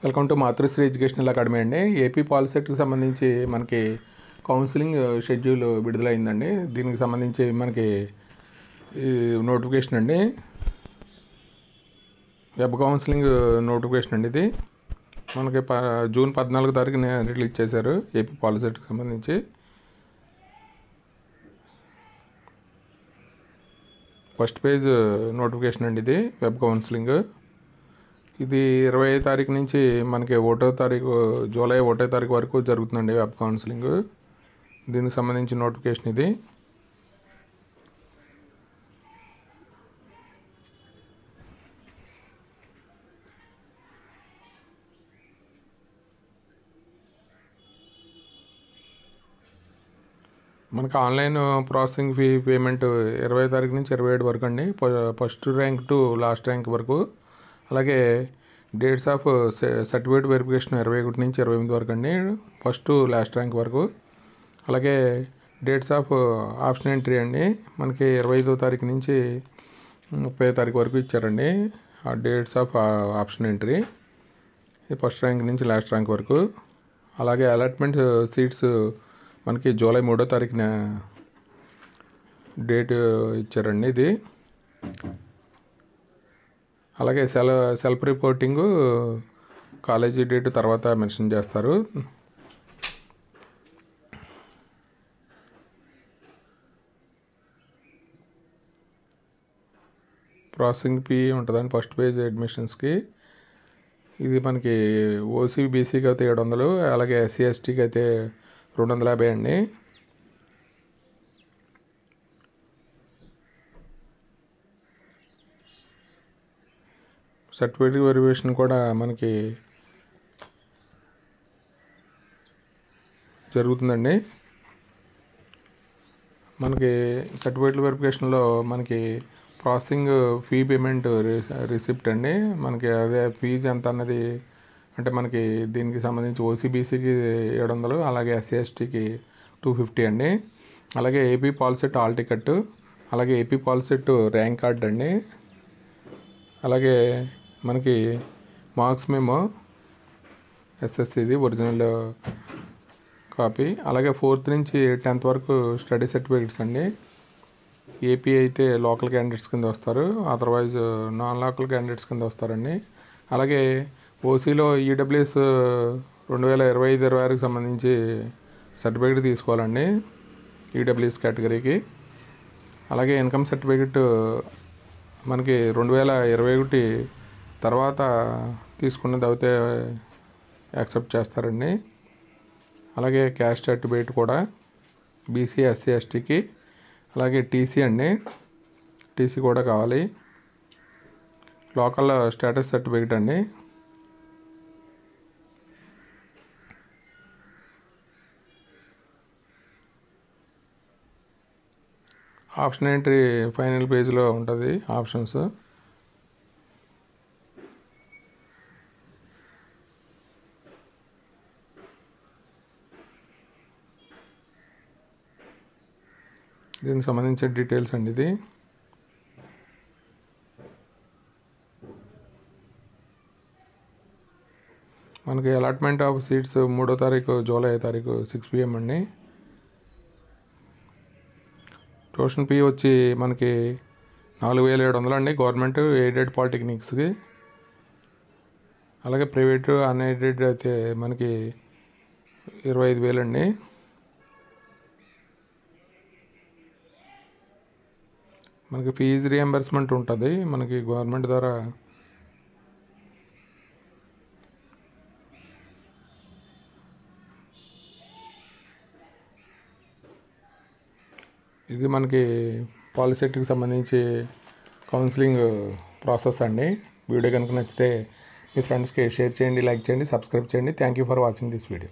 Welcome to Matrusri educational academy అండి. AP పాలిసెట్కి సంబంధించి మనకి కౌన్సిలింగ్ షెడ్యూల్ విడుదలైందండి. దీనికి సంబంధించి మనకి నోటిఫికేషన్ అండి, వెబ్ కౌన్సిలింగ్ నోటిఫికేషన్ అండి. ఇది మనకి జూన్ 14 తారీఖున రిలీజ్ చేశారు ఏపీ పాలిసెట్కి సంబంధించి. ఫస్ట్ పేజ్ నోటిఫికేషన్ అండి ఇది, వెబ్ కౌన్సిలింగ్. ఇది 25 తారీఖు నుంచి మనకి జూలై 1 తారీఖు వరకు జరుగుతుందండి వెబ్ కౌన్సిలింగ్. దీనికి సంబంధించిన నోటిఫికేషన్ ఇది. మనకి ఆన్లైన్ ప్రాసెసింగ్ ఫీ పేమెంట్ 20 తారీఖు నుంచి 27 వరకు అండి, first rank to last rank వరకు. అలాగే డేట్స్ ఆఫ్ సర్టిఫికేట్ వెరిఫికేషన్ 21 నుంచి 28 వరకు అండి, ఫస్ట్ టు లాస్ట్ ర్యాంక్ వరకు. అలాగే డేట్స్ ఆఫ్ ఆప్షన్ ఎంట్రీ అండి, మనకి 25వ తారీఖు నుంచి 30వ తారీఖు వరకు ఇచ్చారండి ఆ dates of option entry, first rank నుంచి లాస్ట్ ర్యాంక్ వరకు. అలాగే అలాట్మెంట్ సీట్స్ మనకి జూలై 3వ తారీఖున డేట్ ఇచ్చారండి ఇది. అలాగే సెల్ఫ్ రిపోర్టింగు కాలేజీ డేట్ తర్వాత మెన్షన్ చేస్తారు. ప్రాసెసింగ్ ఫీ ఉంటుందండి ఫస్ట్ పేజ్ అడ్మిషన్స్కి. ఇది మనకి ఓసీ బీసీకి అయితే 700, అలాగే ఎస్సీ ఎస్టీకి అయితే 250 అండి. సర్టిఫికేట్ వెరిఫికేషన్ కూడా మనకి జరుగుతుందండి. మనకి సర్టిఫికేట్ వెరిఫికేషన్లో మనకి ప్రాసెసింగ్ ఫీ పేమెంట్ రిసిప్ట్ అండి, మనకి అదే ఫీజు ఎంత అన్నది అంటే మనకి దీనికి సంబంధించి ఓసీబీసీకి 700, అలాగే ఎస్సీ ఎస్టీకి 250 అండి. అలాగే ఏపీ పాలిసెట్ హాల్ టికెట్, అలాగే ఏపీ పాలిసెట్ ర్యాంక్ కార్డ్ అండి. అలాగే మనకి మార్క్స్ మెమో ఎస్ఎస్సిది ఒరిజినల్ కాపీ. అలాగే 4th నుంచి 10th వరకు స్టడీ సర్టిఫికేట్స్ అండి. ఏపీ అయితే లోకల్ క్యాండిడేట్స్ కింద వస్తారు, అదర్వైజ్ నాన్ లోకల్ క్యాండిడేట్స్ కింద వస్తారండి. అలాగే ఓసీలో ఈడబ్ల్యూఎస్ 2025-26కి సంబంధించి సర్టిఫికేట్ తీసుకోవాలండి ఈడబ్ల్యూఎస్ కేటగిరీకి. అలాగే ఇన్కమ్ సర్టిఫికేట్ మనకి 2021 తర్వాత తీసుకున్నది అయితే యాక్సెప్ట్ చేస్తారండి. అలాగే క్యాస్ట్ సర్టిఫికేట్ కూడా బీసీ ఎస్సీ ఎస్టీకి. అలాగే టీసీ అండి, టీసీ కూడా కావాలి. లోకల్ స్టేటస్ సర్టిఫికేట్ అండి. ఆప్షన్ ఎంట్రీ ఫైనల్ పేజ్లో ఉంటుంది ఆప్షన్స్. దీనికి సంబంధించిన డీటెయిల్స్ అండి ఇది. మనకి అలాట్మెంట్ ఆఫ్ సీట్స్ 3వ తారీఖు జూలై తారీఖు 6 PM అండి. ట్యూషన్ ఫీ వచ్చి మనకి 4700 అండి గవర్నమెంట్ ఎయిడెడ్ పాలిటెక్నిక్స్కి. అలాగే ప్రైవేటు అన్ఎయిడెడ్ అయితే మనకి 25,000 అండి. మనకి ఫీజు రియంబర్స్మెంట్ ఉంటుంది మనకి గవర్నమెంట్ ద్వారా. ఇది మనకి పాలిసెట్కి సంబంధించి కౌన్సిలింగ్ ప్రాసెస్ అండి. వీడియో కనుక నచ్చితే మీ ఫ్రెండ్స్కి షేర్ చేయండి, లైక్ చేయండి, సబ్స్క్రైబ్ చేయండి. Thank you for watching this video.